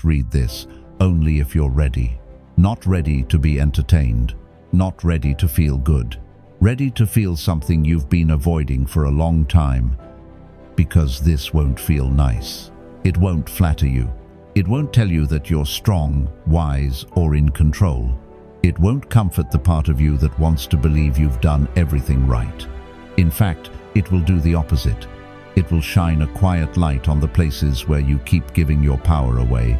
Read this only if you're ready. Not ready to be entertained. Not ready to feel good. Ready to feel something you've been avoiding for a long time. Because this won't feel nice. It won't flatter you. It won't tell you that you're strong, wise, or in control. It won't comfort the part of you that wants to believe you've done everything right. In fact, it will do the opposite. It will shine a quiet light on the places where you keep giving your power away.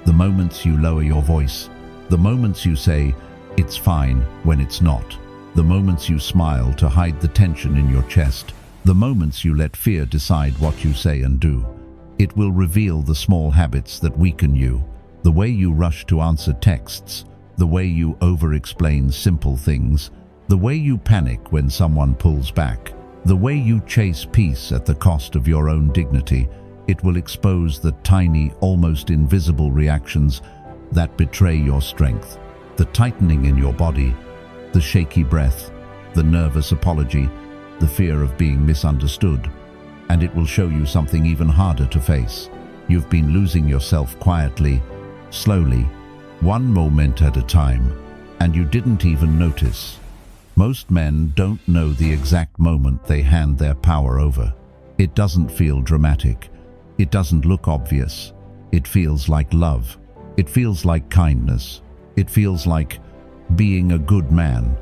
The moments you lower your voice. The moments you say, "It's fine," when it's not. The moments you smile to hide the tension in your chest. The moments you let fear decide what you say and do. It will reveal the small habits that weaken you. The way you rush to answer texts. The way you over-explain simple things. The way you panic when someone pulls back. The way you chase peace at the cost of your own dignity. It will expose the tiny, almost invisible reactions that betray your strength. The tightening in your body, the shaky breath, the nervous apology, the fear of being misunderstood. And it will show you something even harder to face. You've been losing yourself quietly, slowly, one moment at a time, and you didn't even notice. Most men don't know the exact moment they hand their power over. It doesn't feel dramatic. It doesn't look obvious. It feels like love. It feels like kindness. It feels like being a good man.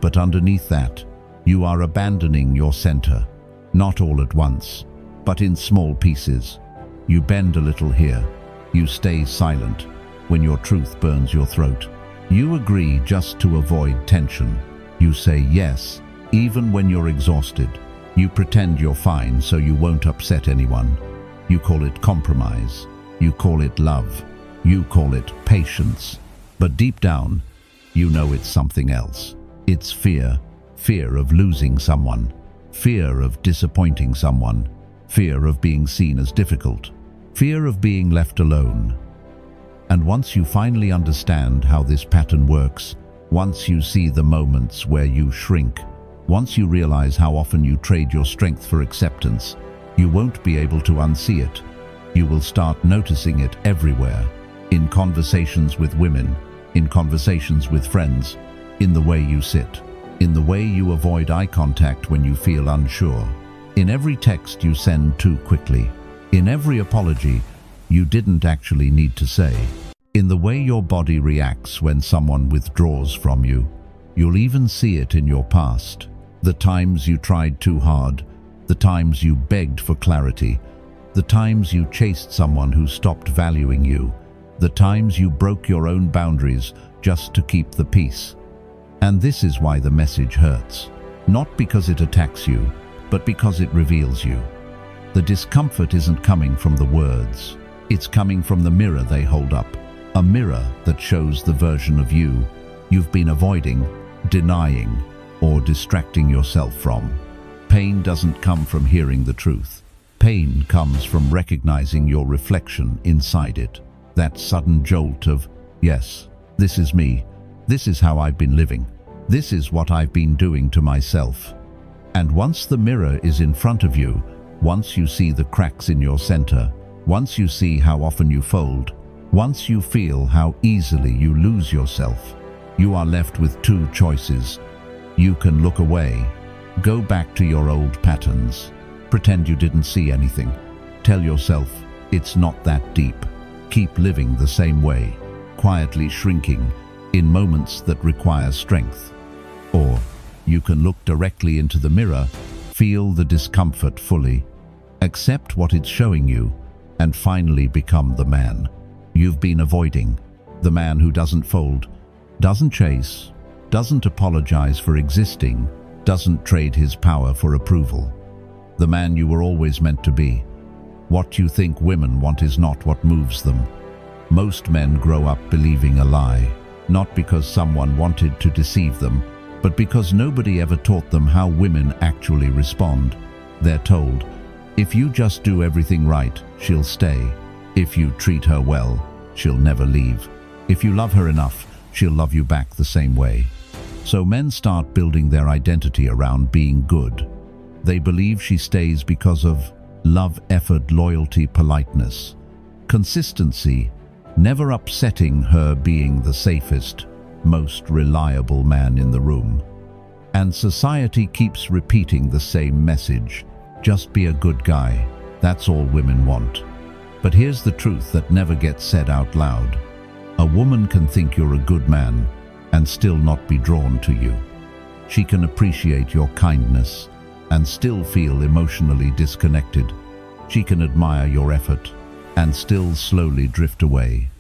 But underneath that, you are abandoning your center. Not all at once, but in small pieces. You bend a little here. You stay silent when your truth burns your throat. You agree just to avoid tension. You say yes, even when you're exhausted. You pretend you're fine so you won't upset anyone. You call it compromise. You call it love. You call it patience. But deep down, you know it's something else. It's fear. Fear of losing someone. Fear of disappointing someone. Fear of being seen as difficult. Fear of being left alone. And once you finally understand how this pattern works, once you see the moments where you shrink, once you realize how often you trade your strength for acceptance, you won't be able to unsee it. You will start noticing it everywhere. In conversations with women, in conversations with friends, in the way you sit, in the way you avoid eye contact when you feel unsure, in every text you send too quickly, in every apology you didn't actually need to say, in the way your body reacts when someone withdraws from you. You'll even see it in your past. The times you tried too hard, the times you begged for clarity, the times you chased someone who stopped valuing you, the times you broke your own boundaries just to keep the peace. And this is why the message hurts. Not because it attacks you, but because it reveals you. The discomfort isn't coming from the words. It's coming from the mirror they hold up. A mirror that shows the version of you you've been avoiding, denying, or distracting yourself from. Pain doesn't come from hearing the truth. Pain comes from recognizing your reflection inside it. That sudden jolt of, yes, this is me. This is how I've been living. This is what I've been doing to myself. And once the mirror is in front of you, once you see the cracks in your center, once you see how often you fold, once you feel how easily you lose yourself, you are left with two choices. You can look away, go back to your old patterns, pretend you didn't see anything, tell yourself it's not that deep, keep living the same way, quietly shrinking in moments that require strength. Or you can look directly into the mirror, feel the discomfort fully, accept what it's showing you, and finally become the man you've been avoiding. The man who doesn't fold, doesn't chase, doesn't apologize for existing, doesn't trade his power for approval. The man you were always meant to be. What you think women want is not what moves them. Most men grow up believing a lie, not because someone wanted to deceive them, but because nobody ever taught them how women actually respond. They're told, if you just do everything right, she'll stay. If you treat her well, she'll never leave. If you love her enough, she'll love you back the same way. So men start building their identity around being good. They believe she stays because of love, effort, loyalty, politeness, consistency, never upsetting her being the safest, most reliable man in the room. And society keeps repeating the same message: just be a good guy. That's all women want. But here's the truth that never gets said out loud. A woman can think you're a good man and still not be drawn to you. She can appreciate your kindness and still feel emotionally disconnected. She can admire your effort and still slowly drift away.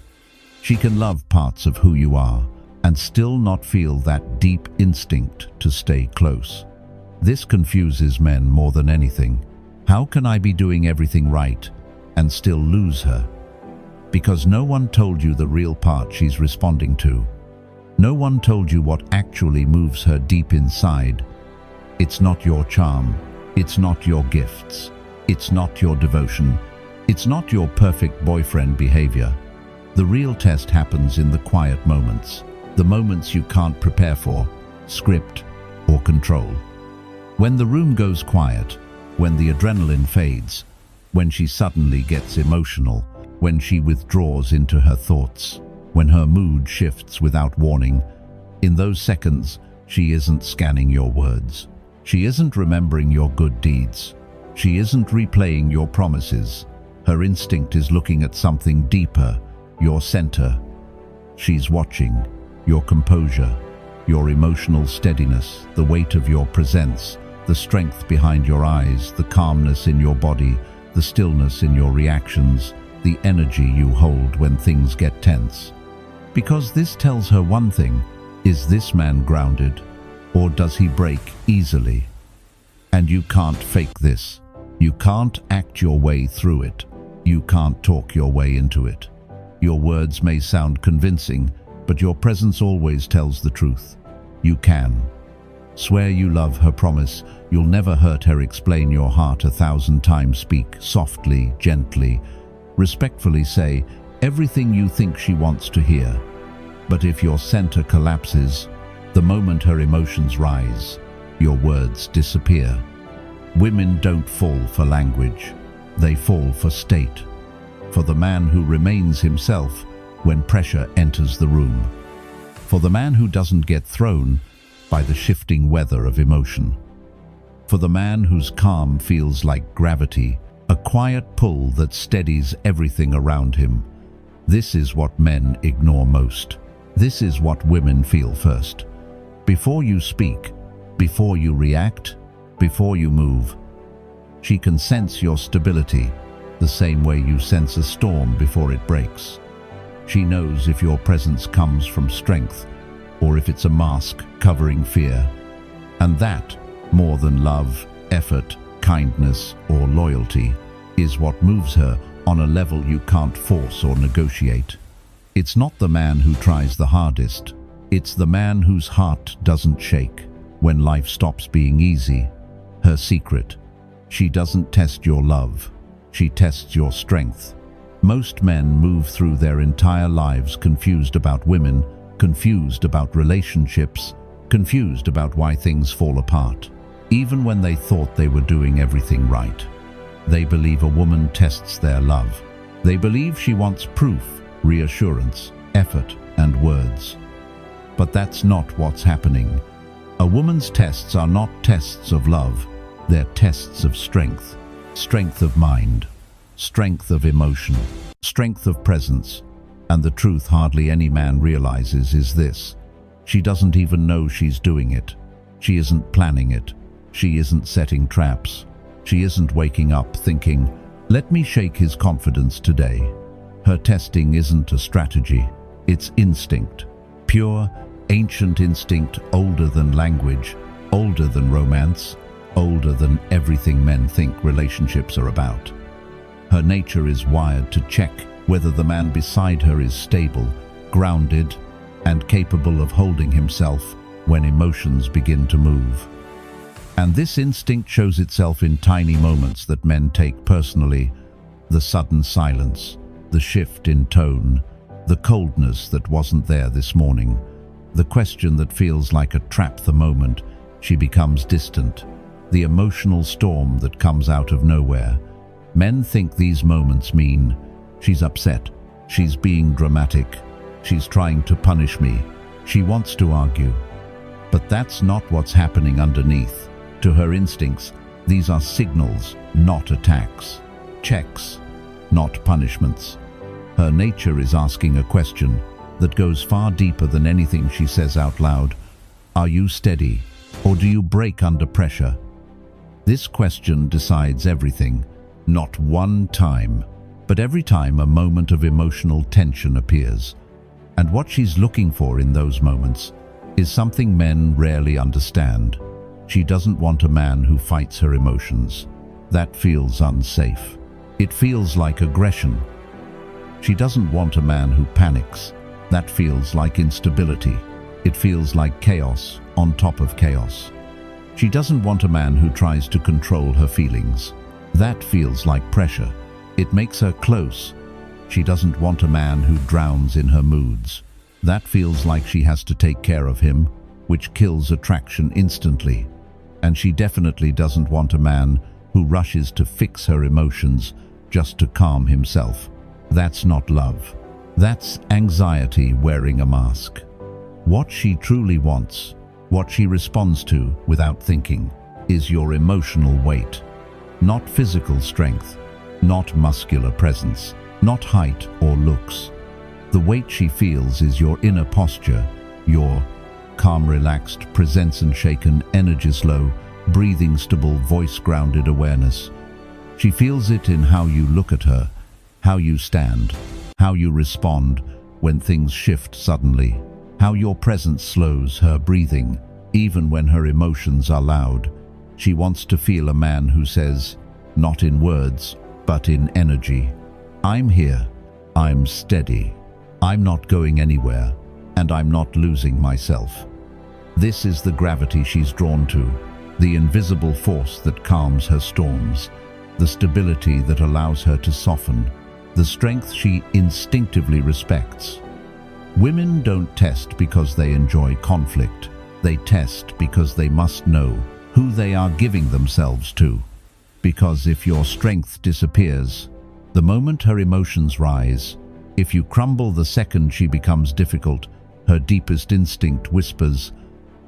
She can love parts of who you are and still not feel that deep instinct to stay close. This confuses men more than anything. How can I be doing everything right and still lose her? Because no one told you the real part she's responding to. No one told you what actually moves her deep inside. It's not your charm. It's not your gifts. It's not your devotion. It's not your perfect boyfriend behavior. The real test happens in the quiet moments, the moments you can't prepare for, script, or control. When the room goes quiet, when the adrenaline fades, when she suddenly gets emotional, when she withdraws into her thoughts, when her mood shifts without warning, in those seconds, she isn't scanning your words. She isn't remembering your good deeds. She isn't replaying your promises. Her instinct is looking at something deeper, your center. She's watching your composure, your emotional steadiness, the weight of your presence, the strength behind your eyes, the calmness in your body, the stillness in your reactions, the energy you hold when things get tense. Because this tells her one thing: is this man grounded, or does he break easily? And you can't fake this. You can't act your way through it. You can't talk your way into it. Your words may sound convincing, but your presence always tells the truth. You can. Swear you love her, promise you'll never hurt her, explain your heart 1,000 times, speak softly, gently, respectfully, say everything you think she wants to hear. But if your center collapses, the moment her emotions rise, your words disappear. Women don't fall for language, they fall for state, for the man who remains himself when pressure enters the room, for the man who doesn't get thrown by the shifting weather of emotion, for the man whose calm feels like gravity, a quiet pull that steadies everything around him. This is what men ignore most. This is what women feel first. Before you speak, before you react, before you move, she can sense your stability, the same way you sense a storm before it breaks. She knows if your presence comes from strength, or if it's a mask covering fear. And that, more than love, effort, kindness, or loyalty, is what moves her on a level you can't force or negotiate. It's not the man who tries the hardest. It's the man whose heart doesn't shake when life stops being easy. Her secret: she doesn't test your love, she tests your strength. Most men move through their entire lives confused about women, confused about relationships, confused about why things fall apart. Even when they thought they were doing everything right. They believe a woman tests their love. They believe she wants proof, reassurance, effort, and words. But that's not what's happening. A woman's tests are not tests of love. They're tests of strength. Strength of mind. Strength of emotion. Strength of presence. And the truth hardly any man realizes is this: she doesn't even know she's doing it. She isn't planning it. She isn't setting traps. She isn't waking up thinking, let me shake his confidence today. Her testing isn't a strategy. It's instinct. Pure, ancient instinct, older than language, older than romance, older than everything men think relationships are about. Her nature is wired to check whether the man beside her is stable, grounded, and capable of holding himself when emotions begin to move. And this instinct shows itself in tiny moments that men take personally: the sudden silence, the shift in tone, the coldness that wasn't there this morning, the question that feels like a trap the moment she becomes distant, the emotional storm that comes out of nowhere. Men think these moments mean she's upset, She's being dramatic. She's trying to punish me. She wants to argue. But that's not what's happening underneath. To her instincts, these are signals, not attacks. Checks, not punishments. Her nature is asking a question that goes far deeper than anything she says out loud. Are you steady, or do you break under pressure? This question decides everything, not one time, but every time a moment of emotional tension appears. And what she's looking for in those moments is something men rarely understand. She doesn't want a man who fights her emotions. That feels unsafe. It feels like aggression. She doesn't want a man who panics. That feels like instability. It feels like chaos on top of chaos. She doesn't want a man who tries to control her feelings. That feels like pressure. It makes her close. She doesn't want a man who drowns in her moods. That feels like she has to take care of him, which kills attraction instantly. And she definitely doesn't want a man who rushes to fix her emotions just to calm himself. That's not love. That's anxiety wearing a mask. What she truly wants, what she responds to without thinking, is your emotional weight. Not physical strength, not muscular presence, not height or looks. The weight she feels is your inner posture, your calm, relaxed, presence unshaken, energies low, breathing stable, voice-grounded awareness. She feels it in how you look at her, how you stand, how you respond when things shift suddenly, how your presence slows her breathing, even when her emotions are loud. She wants to feel a man who says, not in words, but in energy, I'm here, I'm steady, I'm not going anywhere, and I'm not losing myself. This is the gravity she's drawn to, the invisible force that calms her storms, the stability that allows her to soften, the strength she instinctively respects. Women don't test because they enjoy conflict. They test because they must know who they are giving themselves to. Because if your strength disappears, the moment her emotions rise, if you crumble the second she becomes difficult, her deepest instinct whispers,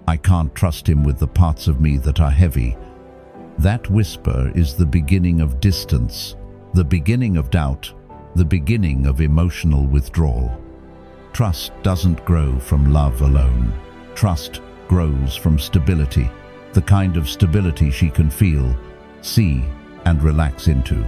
I can't trust him with the parts of me that are heavy. That whisper is the beginning of distance, the beginning of doubt, the beginning of emotional withdrawal. Trust doesn't grow from love alone. Trust grows from stability, the kind of stability she can feel, see, and relax into.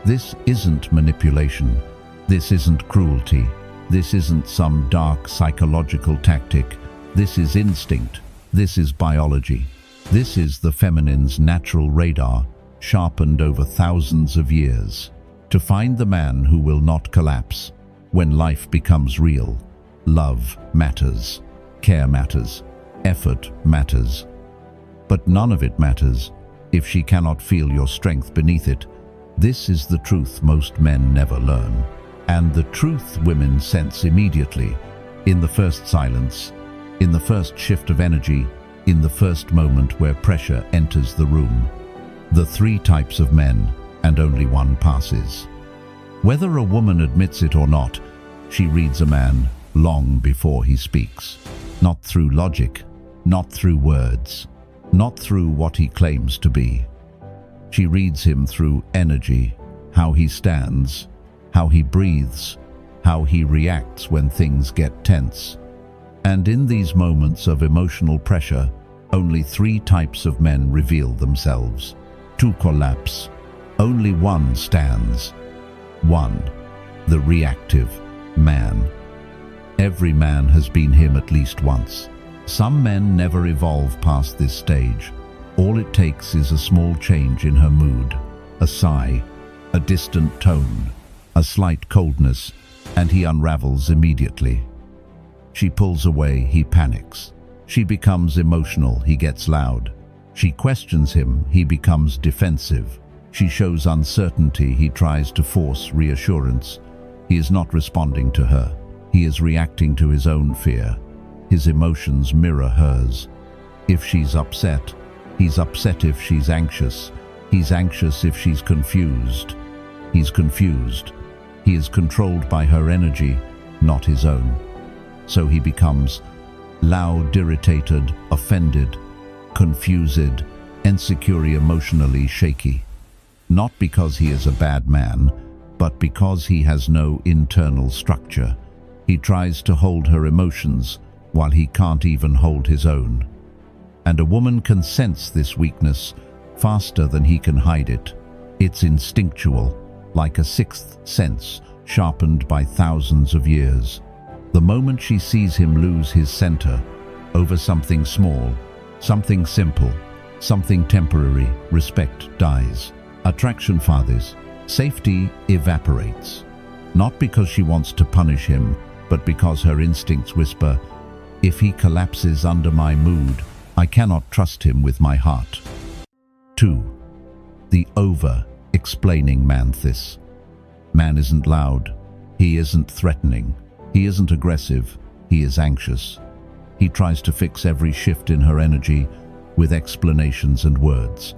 This isn't manipulation. This isn't cruelty. This isn't some dark psychological tactic. This is instinct. This is biology. This is the feminine's natural radar, sharpened over thousands of years, to find the man who will not collapse. When life becomes real, love matters, care matters, effort matters. But none of it matters if she cannot feel your strength beneath it. This is the truth most men never learn, and the truth women sense immediately, in the first silence, in the first shift of energy, in the first moment where pressure enters the room. The three types of men, and only one passes. Whether a woman admits it or not, she reads a man long before he speaks. Not through logic, not through words, not through what he claims to be. She reads him through energy, how he stands, how he breathes, how he reacts when things get tense. And in these moments of emotional pressure, only three types of men reveal themselves. Two collapse. Only one stands. One, the reactive man. Every man has been him at least once. Some men never evolve past this stage. All it takes is a small change in her mood, a sigh, a distant tone, a slight coldness, and he unravels immediately. She pulls away, he panics. She becomes emotional, he gets loud. She questions him, he becomes defensive. She shows uncertainty, he tries to force reassurance. He is not responding to her. He is reacting to his own fear. His emotions mirror hers. If she's upset, he's upset. If she's anxious, he's anxious. If she's confused, he's confused. He is controlled by her energy, not his own. So he becomes loud, irritated, offended, confused, insecure, emotionally shaky. Not because he is a bad man, but because he has no internal structure. He tries to hold her emotions while he can't even hold his own. And a woman can sense this weakness faster than he can hide it. It's instinctual, like a sixth sense sharpened by thousands of years. The moment she sees him lose his center over something small, something simple, something temporary, respect dies. Attraction fades. Safety evaporates. Not because she wants to punish him, but because her instincts whisper, if he collapses under my mood, I cannot trust him with my heart. 2. The over-explaining man-this. Man isn't loud. He isn't threatening. He isn't aggressive. He is anxious. He tries to fix every shift in her energy with explanations and words.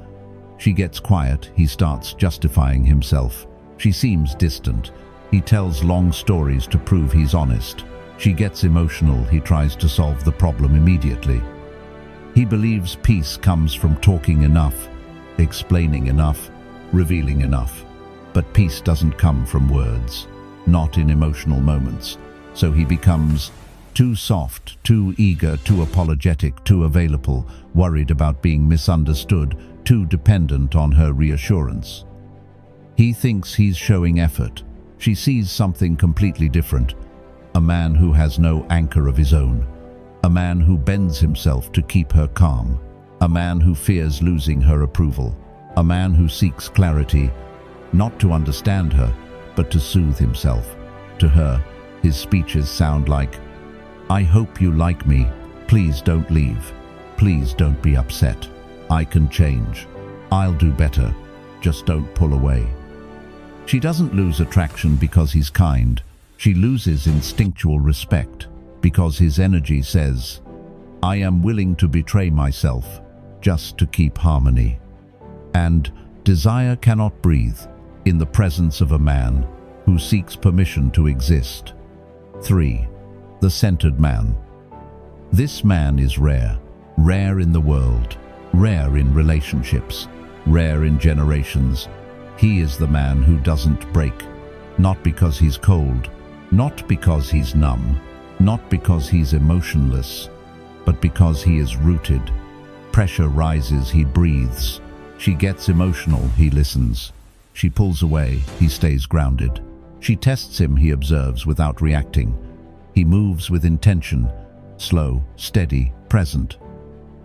She gets quiet. He starts justifying himself. She seems distant. He tells long stories to prove he's honest. She gets emotional. He tries to solve the problem immediately. He believes peace comes from talking enough, explaining enough, revealing enough. But peace doesn't come from words, not in emotional moments. So he becomes too soft, too eager, too apologetic, too available, worried about being misunderstood, too dependent on her reassurance. He thinks he's showing effort. She sees something completely different. A man who has no anchor of his own. A man who bends himself to keep her calm. A man who fears losing her approval. A man who seeks clarity, not to understand her, but to soothe himself. To her, his speeches sound like, I hope you like me. Please don't leave. Please don't be upset. I can change. I'll do better. Just don't pull away. She doesn't lose attraction because he's kind. She loses instinctual respect because his energy says, I am willing to betray myself just to keep harmony. And desire cannot breathe in the presence of a man who seeks permission to exist. 3. The centered man. This man is rare. Rare in the world. Rare in relationships. Rare in generations. He is the man who doesn't break. Not because he's cold. Not because he's numb. Not because he's emotionless. But because he is rooted. Pressure rises, he breathes. She gets emotional, he listens. She pulls away, he stays grounded. She tests him, he observes without reacting. He moves with intention, slow, steady, present.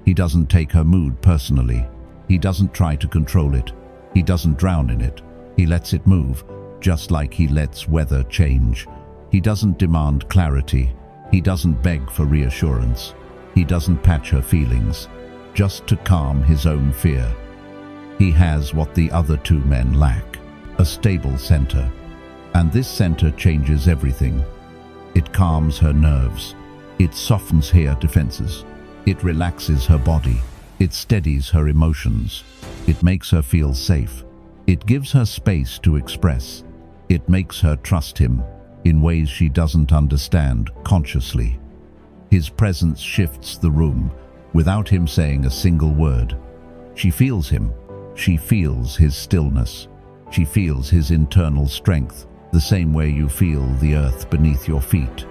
He doesn't take her mood personally. He doesn't try to control it. He doesn't drown in it. He lets it move, just like he lets weather change. He doesn't demand clarity. He doesn't beg for reassurance. He doesn't patch her feelings, just to calm his own fear. He has what the other two men lack, a stable center. And this center changes everything. It calms her nerves. It softens her defenses. It relaxes her body. It steadies her emotions. It makes her feel safe. It gives her space to express. It makes her trust him in ways she doesn't understand consciously. His presence shifts the room without him saying a single word. She feels him. She feels his stillness. She feels his internal strength, the same way you feel the earth beneath your feet.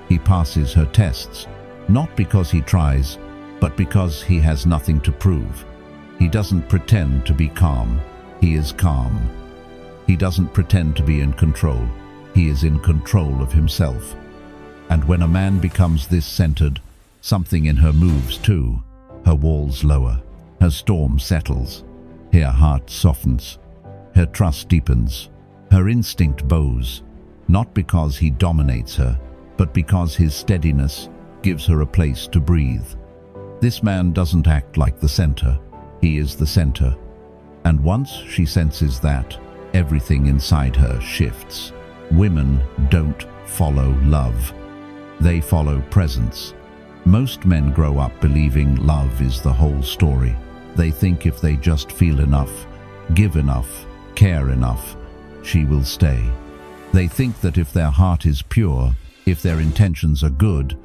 He passes her tests, not because he tries, but because he has nothing to prove. He doesn't pretend to be calm. He is calm. He doesn't pretend to be in control. He is in control of himself. And when a man becomes this centered, something in her moves too. Her walls lower. Her storm settles. Her heart softens. Her trust deepens. Her instinct bows. Not because he dominates her, but because his steadiness gives her a place to breathe. This man doesn't act like the center. He is the center. And once she senses that, everything inside her shifts. Women don't follow love. They follow presence. Most men grow up believing love is the whole story. They think if they just feel enough, give enough, care enough, she will stay. They think that if their heart is pure, if their intentions are good,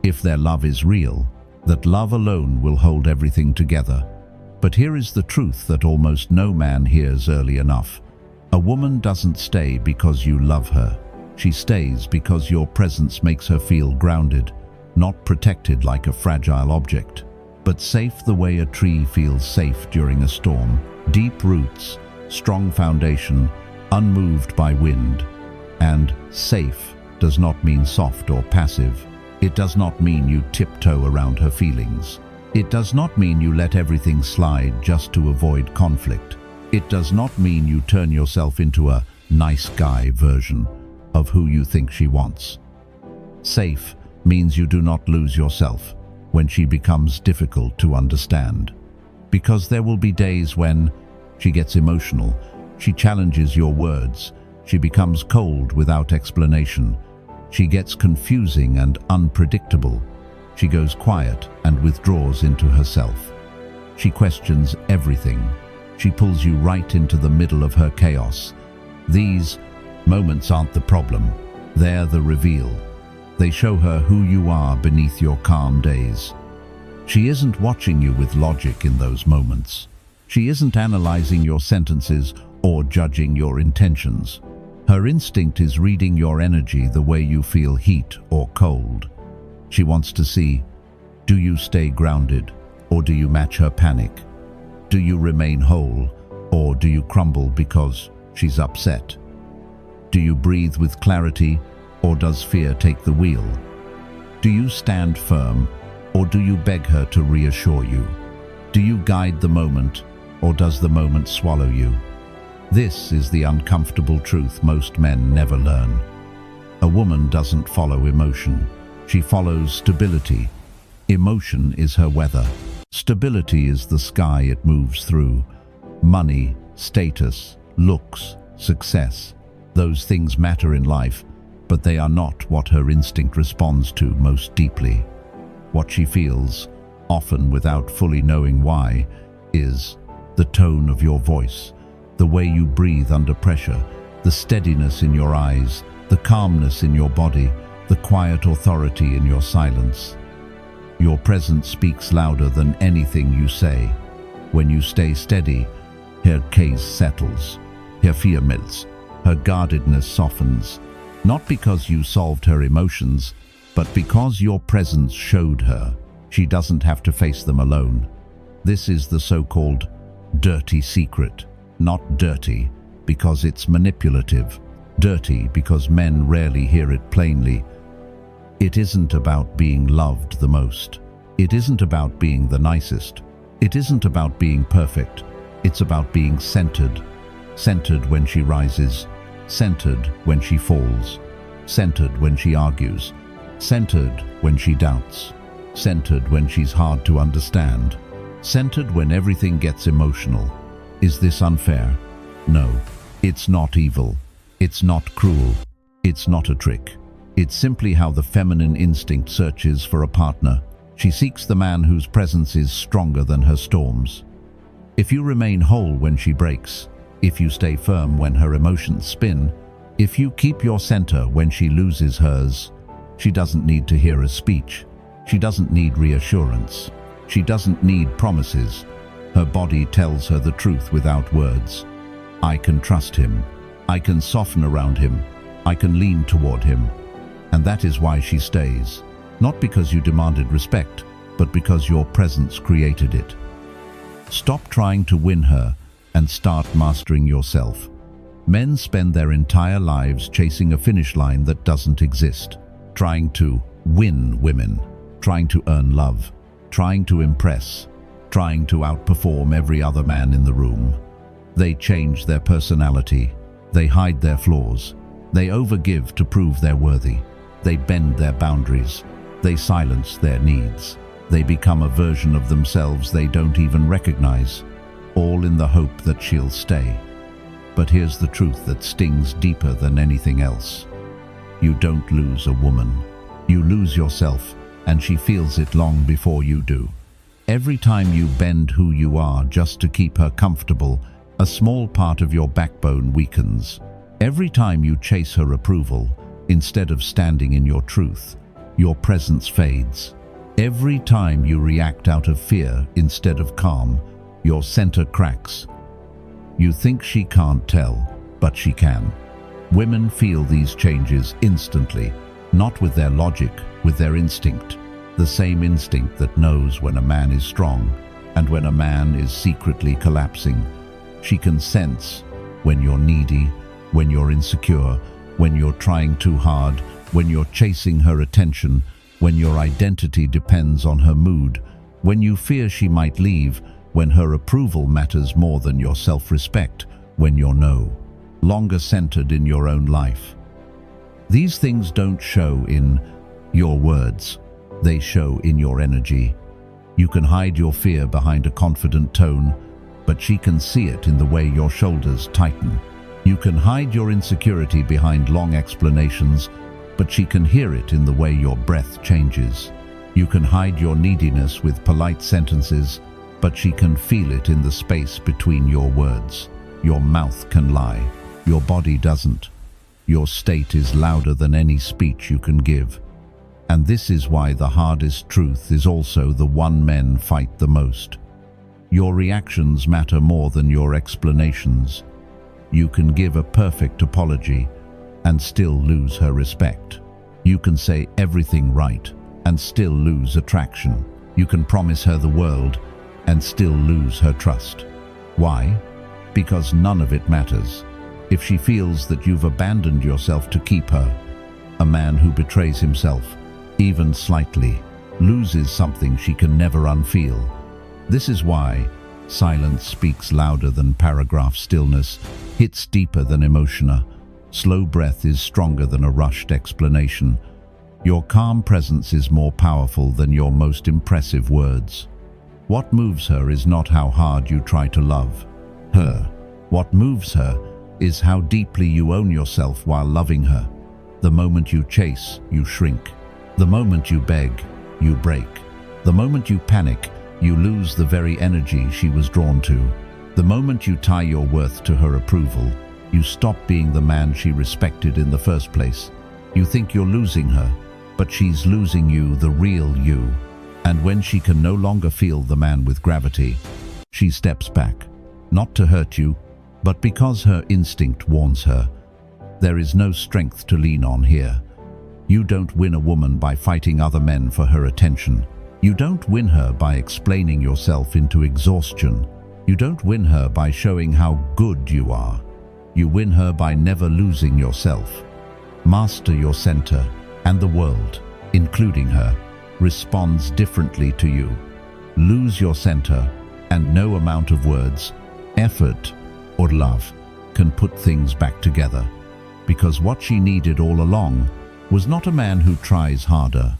if their love is real, that love alone will hold everything together. But here is the truth that almost no man hears early enough. A woman doesn't stay because you love her. She stays because your presence makes her feel grounded, not protected like a fragile object, but safe the way a tree feels safe during a storm. Deep roots, strong foundation, unmoved by wind. And safe does not mean soft or passive. It does not mean you tiptoe around her feelings. It does not mean you let everything slide just to avoid conflict. It does not mean you turn yourself into a nice guy version of who you think she wants. Safe means you do not lose yourself when she becomes difficult to understand. Because there will be days when she gets emotional, she challenges your words, she becomes cold without explanation, she gets confusing and unpredictable, she goes quiet and withdraws into herself. She questions everything. She pulls you right into the middle of her chaos. These moments aren't the problem, they're the reveal. They show her who you are beneath your calm days. She isn't watching you with logic in those moments. She isn't analyzing your sentences or judging your intentions. Her instinct is reading your energy the way you feel heat or cold. She wants to see, do you stay grounded or do you match her panic? Do you remain whole or do you crumble because she's upset? Do you breathe with clarity or does fear take the wheel? Do you stand firm or do you beg her to reassure you? Do you guide the moment or does the moment swallow you? This is the uncomfortable truth most men never learn. A woman doesn't follow emotion. She follows stability. Emotion is her weather. Stability is the sky it moves through. Money, status, looks, success. Those things matter in life, but they are not what her instinct responds to most deeply. What she feels, often without fully knowing why, is the tone of your voice, the way you breathe under pressure, the steadiness in your eyes, the calmness in your body, the quiet authority in your silence. Your presence speaks louder than anything you say. When you stay steady, her gaze settles, her fear melts, her guardedness softens, not because you solved her emotions, but because your presence showed her she doesn't have to face them alone. This is the so-called dirty secret. Not dirty because it's manipulative, dirty because men rarely hear it plainly. It isn't about being loved the most. It isn't about being the nicest. It isn't about being perfect. It's about being centered. Centered when she rises, centered when she falls, centered when she argues, centered when she doubts, centered when she's hard to understand, centered when everything gets emotional. Is this unfair? No, it's not evil. It's not cruel. It's not a trick. It's simply how the feminine instinct searches for a partner. She seeks the man whose presence is stronger than her storms. If you remain whole when she breaks, if you stay firm when her emotions spin, if you keep your center when she loses hers, she doesn't need to hear a speech. She doesn't need reassurance. She doesn't need promises. Her body tells her the truth without words. I can trust him. I can soften around him. I can lean toward him. And that is why she stays. Not because you demanded respect, but because your presence created it. Stop trying to win her and start mastering yourself. Men spend their entire lives chasing a finish line that doesn't exist, trying to win women, trying to earn love, trying to impress, trying to outperform every other man in the room. They change their personality, they hide their flaws, they overgive to prove they're worthy, they bend their boundaries, they silence their needs, they become a version of themselves they don't even recognize, all in the hope that she'll stay. But here's the truth that stings deeper than anything else. You don't lose a woman. You lose yourself, and she feels it long before you do. Every time you bend who you are just to keep her comfortable, a small part of your backbone weakens. Every time you chase her approval, instead of standing in your truth, your presence fades. Every time you react out of fear instead of calm, your center cracks. You think she can't tell, but she can. Women feel these changes instantly, not with their logic, with their instinct. The same instinct that knows when a man is strong and when a man is secretly collapsing. She can sense when you're needy, when you're insecure, when you're trying too hard, when you're chasing her attention, when your identity depends on her mood, when you fear she might leave, when her approval matters more than your self-respect, when you're no longer centered in your own life. These things don't show in your words, they show in your energy. You can hide your fear behind a confident tone, but she can see it in the way your shoulders tighten. You can hide your insecurity behind long explanations, but she can hear it in the way your breath changes. You can hide your neediness with polite sentences, but she can feel it in the space between your words. Your mouth can lie, your body doesn't. Your state is louder than any speech you can give. And this is why the hardest truth is also the one men fight the most. Your reactions matter more than your explanations. You can give a perfect apology and still lose her respect. You can say everything right and still lose attraction. You can promise her the world and still lose her trust. Why? Because none of it matters. If she feels that you've abandoned yourself to keep her, a man who betrays himself, even slightly, loses something she can never unfeel. This is why silence speaks louder than paragraph stillness, hits deeper than emotion. Slow breath is stronger than a rushed explanation. Your calm presence is more powerful than your most impressive words. What moves her is not how hard you try to love her. What moves her is how deeply you own yourself while loving her. The moment you chase, you shrink. The moment you beg, you break. The moment you panic, you lose the very energy she was drawn to. The moment you tie your worth to her approval, you stop being the man she respected in the first place. You think you're losing her, but she's losing you, the real you. And when she can no longer feel the man with gravity, she steps back, not to hurt you, but because her instinct warns her. There is no strength to lean on here. You don't win a woman by fighting other men for her attention. You don't win her by explaining yourself into exhaustion. You don't win her by showing how good you are. You win her by never losing yourself. Master your center, and the world, including her, responds differently to you. Lose your center, and no amount of words, effort, or love can put things back together. Because what she needed all along was not a man who tries harder,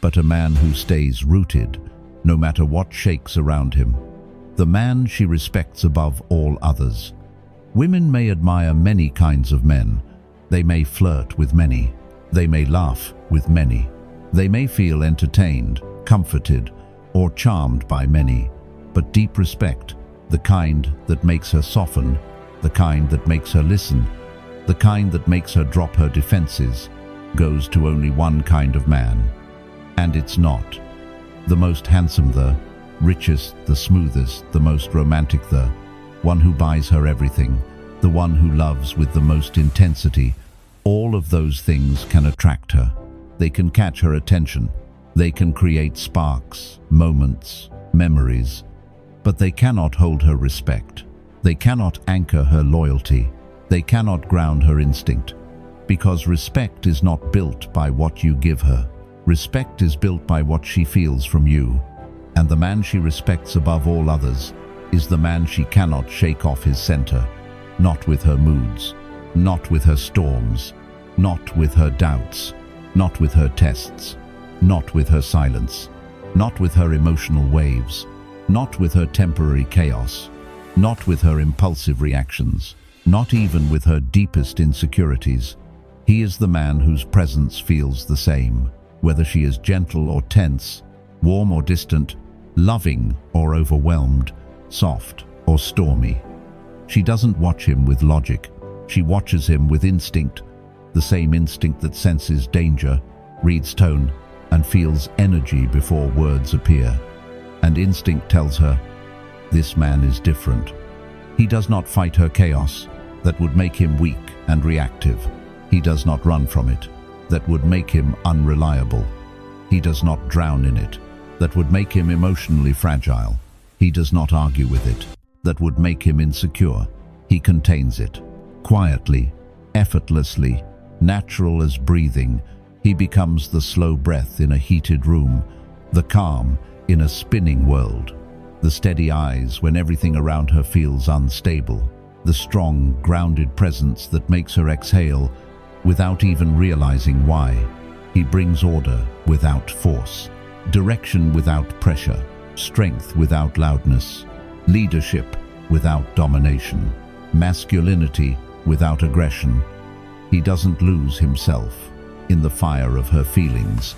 but a man who stays rooted, no matter what shakes around him. The man she respects above all others. Women may admire many kinds of men. They may flirt with many. They may laugh with many. They may feel entertained, comforted, or charmed by many. But deep respect, the kind that makes her soften, the kind that makes her listen, the kind that makes her drop her defenses, goes to only one kind of man. And it's not the most handsome, the richest, the smoothest, the most romantic, the one who buys her everything, the one who loves with the most intensity. All of those things can attract her. They can catch her attention. They can create sparks, moments, memories. But they cannot hold her respect. They cannot anchor her loyalty. They cannot ground her instinct. Because respect is not built by what you give her. Respect is built by what she feels from you. And the man she respects above all others is the man she cannot shake off his center. Not with her moods, not with her storms, not with her doubts, not with her tests, not with her silence, not with her emotional waves, not with her temporary chaos, not with her impulsive reactions, not even with her deepest insecurities. He is the man whose presence feels the same, whether she is gentle or tense, warm or distant, loving or overwhelmed, soft or stormy. She doesn't watch him with logic. She watches him with instinct, the same instinct that senses danger, reads tone, and feels energy before words appear. And instinct tells her, this man is different. He does not fight her chaos, that would make him weak and reactive. He does not run from it, that would make him unreliable. He does not drown in it, that would make him emotionally fragile. He does not argue with it, that would make him insecure. He contains it. Quietly, effortlessly, natural as breathing, he becomes the slow breath in a heated room, the calm in a spinning world, the steady eyes when everything around her feels unstable, the strong, grounded presence that makes her exhale without even realizing why. He brings order without force, direction without pressure, strength without loudness, leadership without domination, masculinity without aggression. He doesn't lose himself in the fire of her feelings.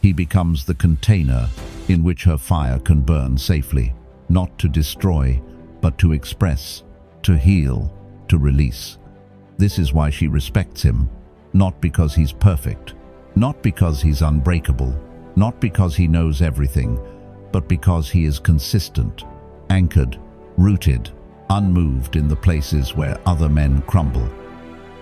He becomes the container in which her fire can burn safely, not to destroy, but to express, to heal, to release. This is why she respects him, not because he's perfect, not because he's unbreakable, not because he knows everything, but because he is consistent, anchored, rooted, unmoved in the places where other men crumble.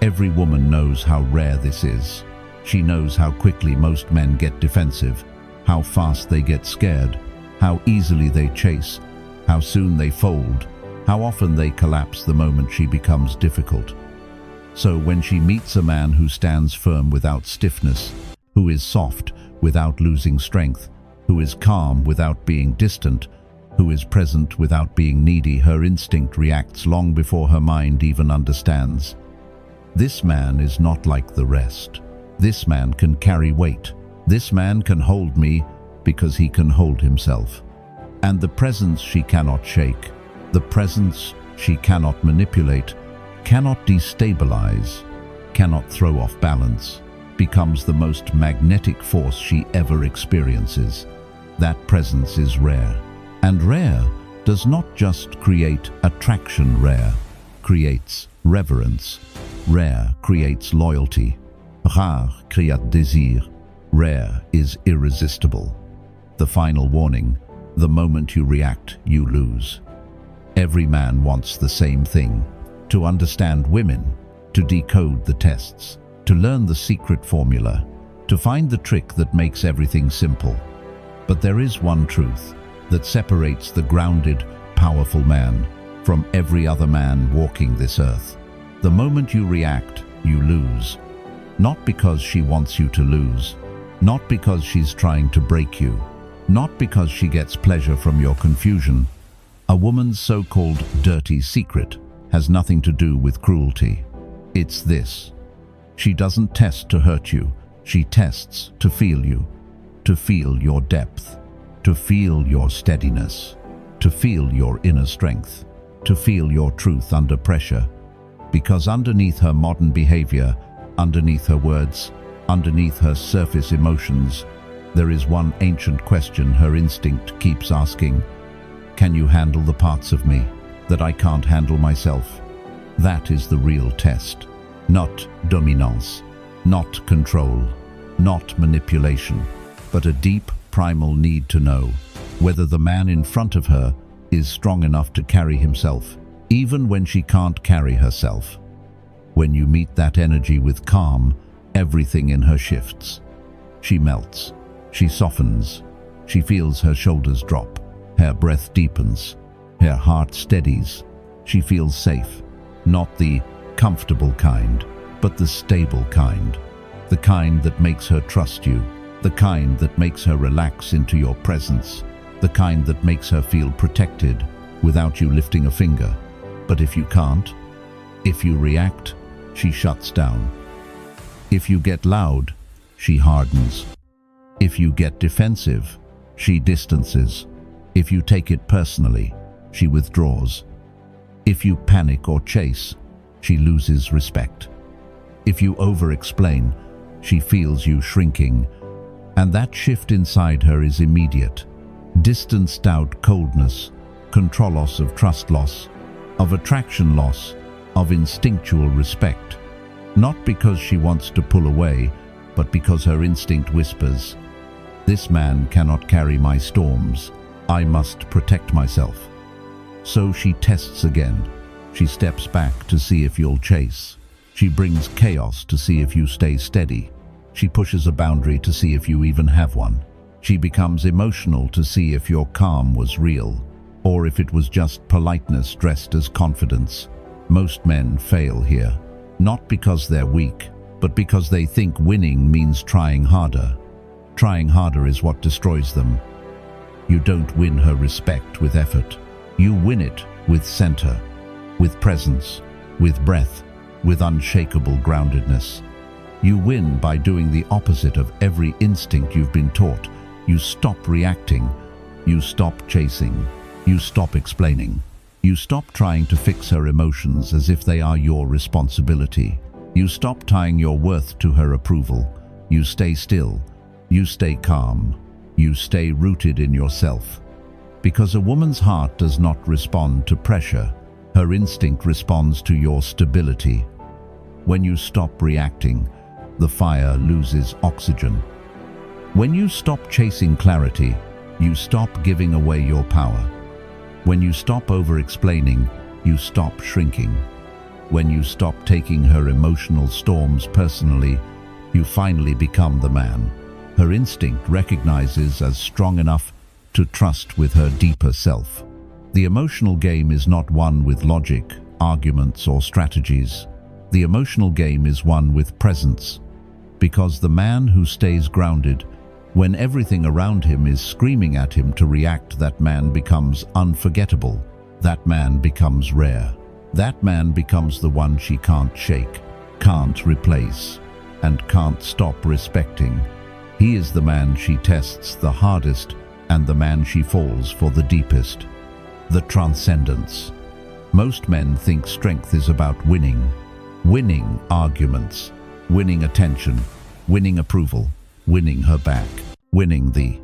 Every woman knows how rare this is. She knows how quickly most men get defensive, how fast they get scared, how easily they chase, how soon they fold, how often they collapse the moment she becomes difficult. So when she meets a man who stands firm without stiffness, who is soft without losing strength, who is calm without being distant, who is present without being needy, her instinct reacts long before her mind even understands. This man is not like the rest. This man can carry weight. This man can hold me because he can hold himself. And the presence she cannot shake, the presence she cannot manipulate, cannot destabilize, cannot throw off balance, becomes the most magnetic force she ever experiences. That presence is rare. And rare does not just create attraction, rare creates reverence. Rare creates loyalty. Rare créate désir. Rare is irresistible. The final warning, the moment you react, you lose. Every man wants the same thing, to understand women, to decode the tests, to learn the secret formula, to find the trick that makes everything simple. But there is one truth that separates the grounded, powerful man from every other man walking this earth. The moment you react, you lose. Not because she wants you to lose, not because she's trying to break you, not because she gets pleasure from your confusion. A woman's so-called dirty secret has nothing to do with cruelty. It's this: she doesn't test to hurt you, she tests to feel you, to feel your depth, to feel your steadiness, to feel your inner strength, to feel your truth under pressure. Because underneath her modern behavior, underneath her words, underneath her surface emotions, there is one ancient question her instinct keeps asking. Can you handle the parts of me that I can't handle myself? That is the real test. Not dominance, not control, not manipulation, but a deep, primal need to know whether the man in front of her is strong enough to carry himself, even when she can't carry herself. When you meet that energy with calm, everything in her shifts. She melts, she softens, she feels her shoulders drop, her breath deepens, her heart steadies. She feels safe, not the comfortable kind, but the stable kind, the kind that makes her trust you, the kind that makes her relax into your presence, the kind that makes her feel protected without you lifting a finger. But if you can't, if you react, she shuts down. If you get loud, she hardens. If you get defensive, she distances. If you take it personally, she withdraws. If you panic or chase, she loses respect. If you over-explain, she feels you shrinking. And that shift inside her is immediate. Distanced out coldness, control loss of trust loss, of attraction loss, of instinctual respect. Not because she wants to pull away, but because her instinct whispers, "This man cannot carry my storms. I must protect myself." So she tests again. She steps back to see if you'll chase. She brings chaos to see if you stay steady. She pushes a boundary to see if you even have one. She becomes emotional to see if your calm was real, or if it was just politeness dressed as confidence. Most men fail here, not because they're weak, but because they think winning means trying harder. Trying harder is what destroys them. You don't win her respect with effort. You win it with center, with presence, with breath, with unshakable groundedness. You win by doing the opposite of every instinct you've been taught. You stop reacting. You stop chasing. You stop explaining. You stop trying to fix her emotions as if they are your responsibility. You stop tying your worth to her approval. You stay still. You stay calm. You stay rooted in yourself. Because a woman's heart does not respond to pressure. Her instinct responds to your stability. When you stop reacting, the fire loses oxygen. When you stop chasing clarity, you stop giving away your power. When you stop over-explaining, you stop shrinking. When you stop taking her emotional storms personally, you finally become the man her instinct recognizes as strong enough to trust with her deeper self. The emotional game is not one with logic, arguments, or strategies. The emotional game is one with presence. Because the man who stays grounded, when everything around him is screaming at him to react, that man becomes unforgettable. That man becomes rare. That man becomes the one she can't shake, can't replace, and can't stop respecting. He is the man she tests the hardest and the man she falls for the deepest. The transcendence. Most men think strength is about winning. Winning arguments, winning attention, winning approval, winning her back, winning the